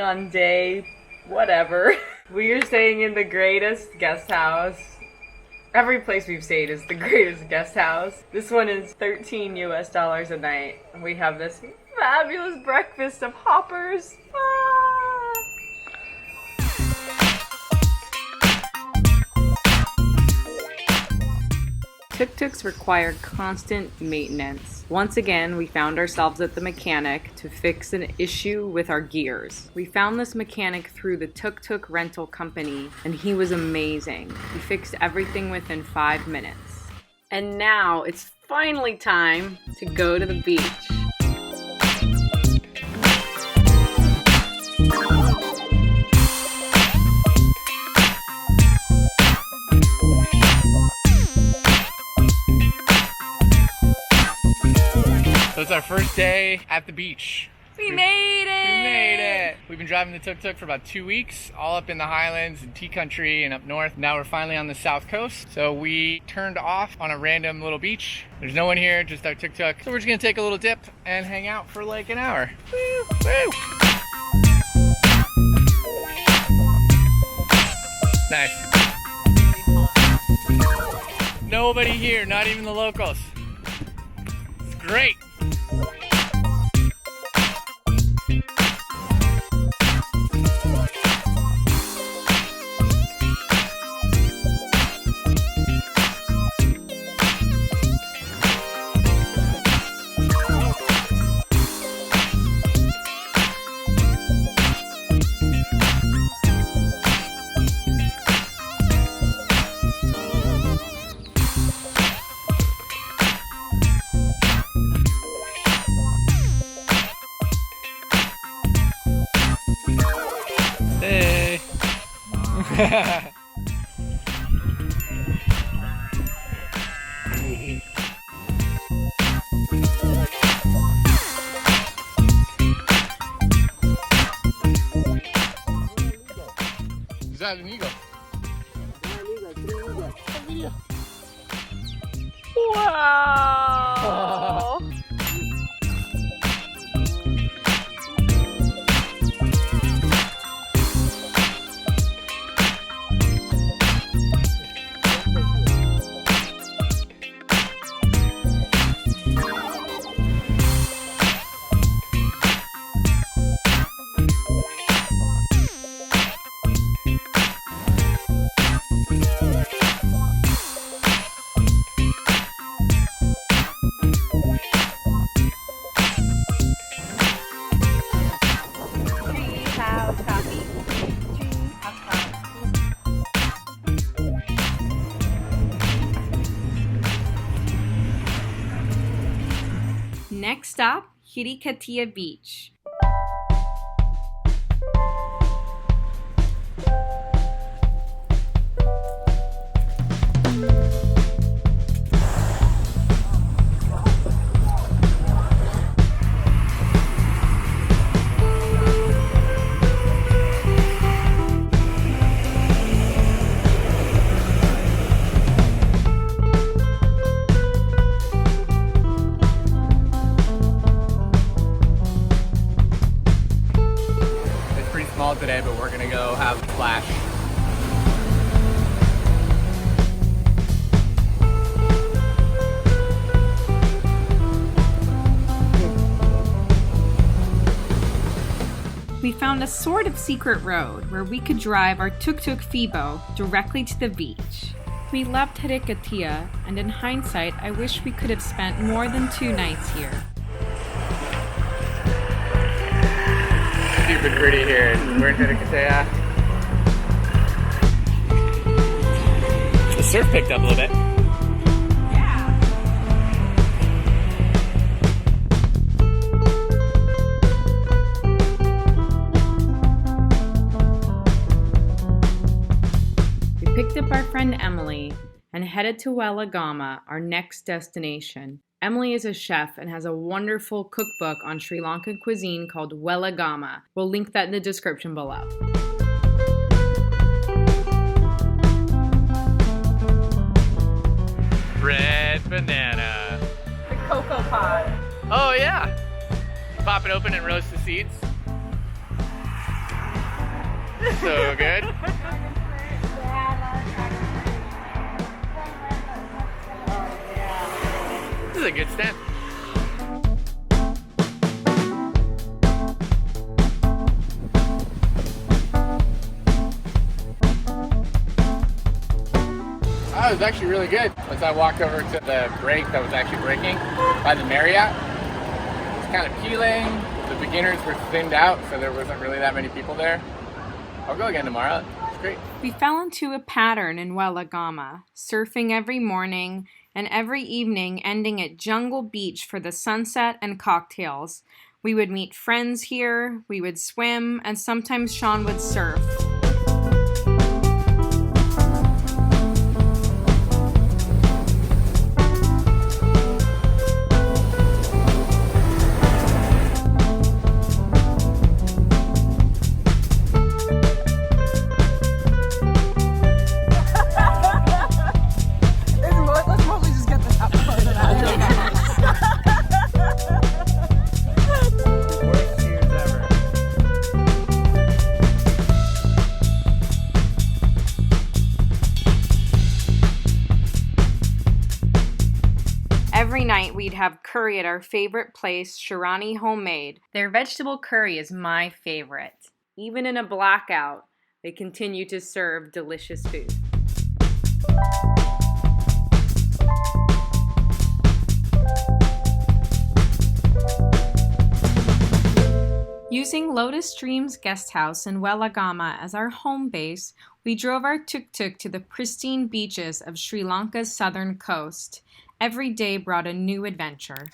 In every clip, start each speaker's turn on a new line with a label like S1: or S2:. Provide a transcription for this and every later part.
S1: on day whatever. We are staying in the greatest guest house. Every place we've stayed is the greatest guest house. This one is $13 US a night. We have this fabulous breakfast of hoppers. Tuk-tuks require constant maintenance. Once again, we found ourselves at the mechanic to fix an issue with our gears. We found this mechanic through the tuk-tuk rental company, and he was amazing. He fixed everything within 5 minutes. And now it's finally time to go to the beach.
S2: So it's our first day at the beach.
S1: We made it!
S2: We made it! We've been driving the tuk-tuk for about 2 weeks, all up in the highlands and tea country and up north. Now we're finally on the south coast. So we turned off on a random little beach. There's no one here, just our tuk-tuk. So we're just gonna take a little dip and hang out for like an hour. Woo! Woo! Nice. Nobody here, not even the locals. It's great. Hey. Is that an eagle?
S1: Wow! Next stop, Hiriketiya Beach.
S2: Today, but we're gonna go have a splash.
S1: We found a sort of secret road where we could drive our tuk-tuk Fibo directly to the beach. We loved Hiriketiya, and in hindsight, I wish we could have spent more than 2 nights here.
S2: Super pretty here. We're in Hiriketiya. The surf picked up a little bit.
S1: Yeah. We picked up our friend Emily and headed to Wellagama, our next destination. Emily is a chef and has a wonderful cookbook on Sri Lankan cuisine called Weligama. We'll link that in the description below.
S2: Red banana.
S1: The cocoa pod.
S2: Oh yeah. Pop it open and roast the seeds. So good. This is a good step. That was actually really good. Once I walked over to the break that was actually breaking by the Marriott, it was kind of peeling. The beginners were thinned out, so there wasn't really that many people there. I'll go again tomorrow. It's great.
S1: We fell into a pattern in Wellagama, surfing every morning and every evening ending at Jungle Beach for the sunset and cocktails. We would meet friends here, we would swim, and sometimes Sean would surf. Every night we'd have curry at our favorite place, Sharani Homemade. Their vegetable curry is my favorite. Even in a blackout, they continue to serve delicious food. Using Lotus Stream's guest house in Wellagama as our home base, we drove our tuk-tuk to the pristine beaches of Sri Lanka's southern coast. Every day brought a new adventure.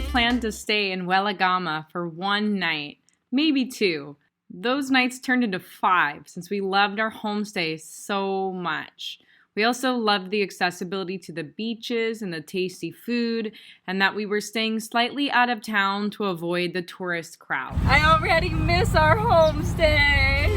S1: Planned to stay in Weligama for one night, maybe two. Those nights turned into 5 since we loved our homestay so much. We also loved the accessibility to the beaches and the tasty food, and that we were staying slightly out of town to avoid the tourist crowd. I already miss our homestay!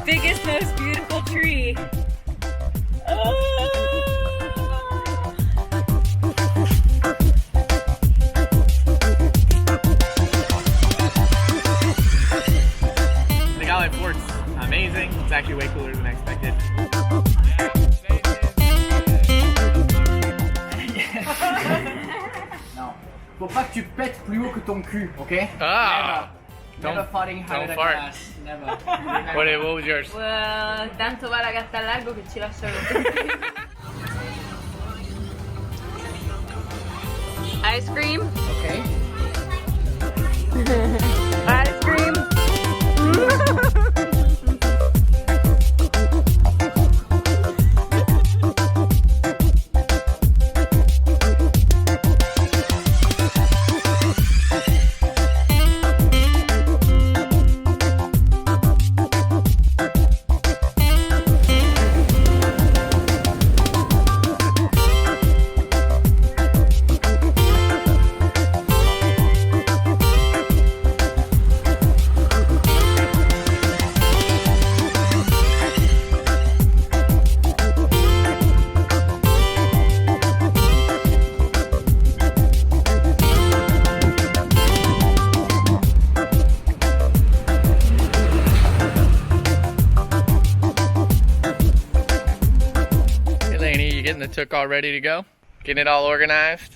S1: Biggest, most beautiful tree. Oh.
S2: The Galley Fort's amazing. It's actually way cooler than I expected.
S3: Non. Faut pas que tu pètes plus haut que ton cul, ok?
S2: Ah!
S3: Never farting higher than
S2: fart.
S3: glass. Never.
S2: What was yours?
S1: Well, tanto vale che sta largo che ci lascia Ice cream?
S3: Okay.
S1: Ice cream.
S2: Getting the tuk all ready to go? Getting it all organized?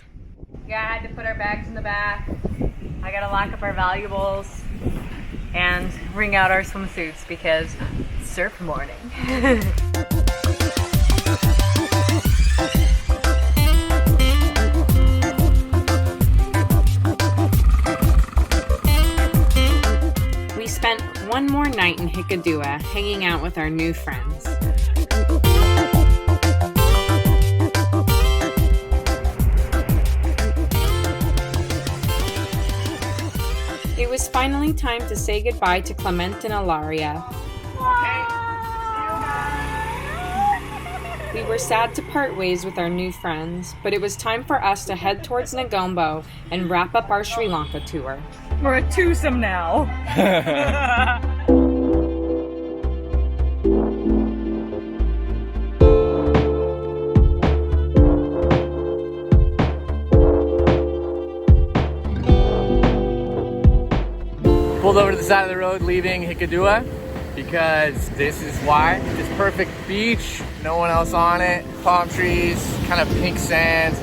S1: Yeah, I had to put our bags in the back. I gotta lock up our valuables and wring out our swimsuits because it's surf morning. We spent one more night in Hikkaduwa hanging out with our new friends. It was finally time to say goodbye to Clement and Ilaria. We were sad to part ways with our new friends, but it was time for us to head towards Negombo and wrap up our Sri Lanka tour.
S4: We're a twosome now.
S2: Pulled over to the side of the road leaving Hikkaduwa because this is why. This perfect beach, no one else on it, palm trees, kind of pink sand,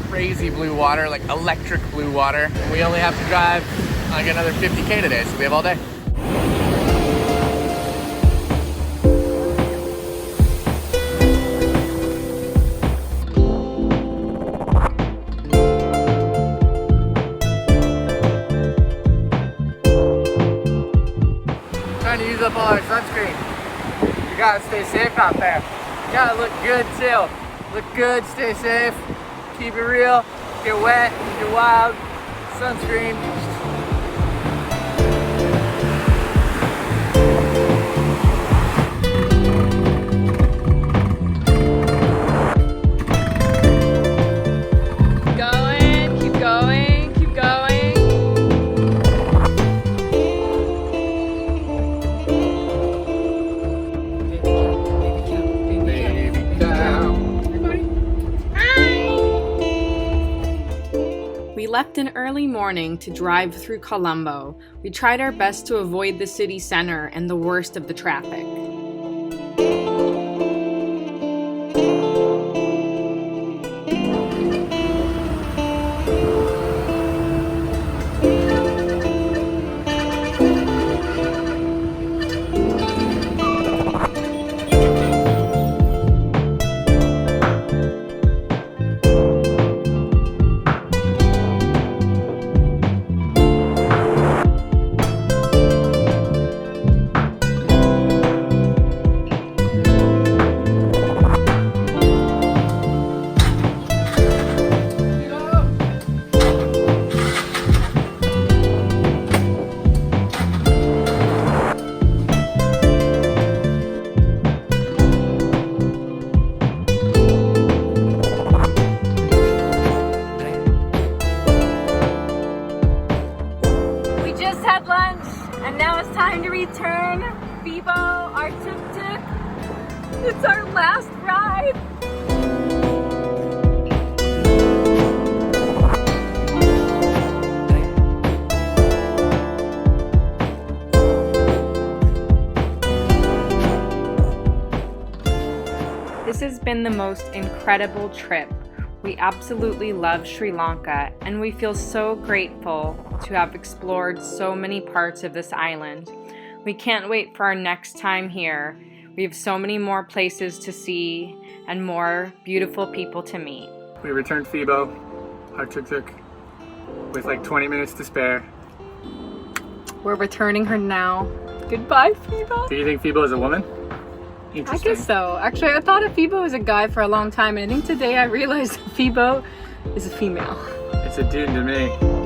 S2: crazy blue water, like electric blue water. We only have to drive like another 50K today, so we have all day. Trying to use up all our sunscreen. You gotta stay safe out there. You gotta look good too. Look good, stay safe, keep it real, get wet, get wild, sunscreen.
S1: Keep going, keep going. We left in early morning to drive through Colombo. We tried our best to avoid the city center and the worst of the traffic. Time to return Bibo, our Tuk Tuk. It's our last ride. This has been the most incredible trip. We absolutely love Sri Lanka, and we feel so grateful to have explored so many parts of this island. We can't wait for our next time here. We have so many more places to see and more beautiful people to meet.
S2: We returned Phoebo, our tuk-tuk, with like 20 minutes to spare.
S1: We're returning her now. Goodbye, Phoebo.
S2: Do you think Phoebo is a woman?
S1: I guess so. Actually, I thought of Phoebo was a guy for a long time, and I think today I realized Phoebo is a female.
S2: It's a dude to me.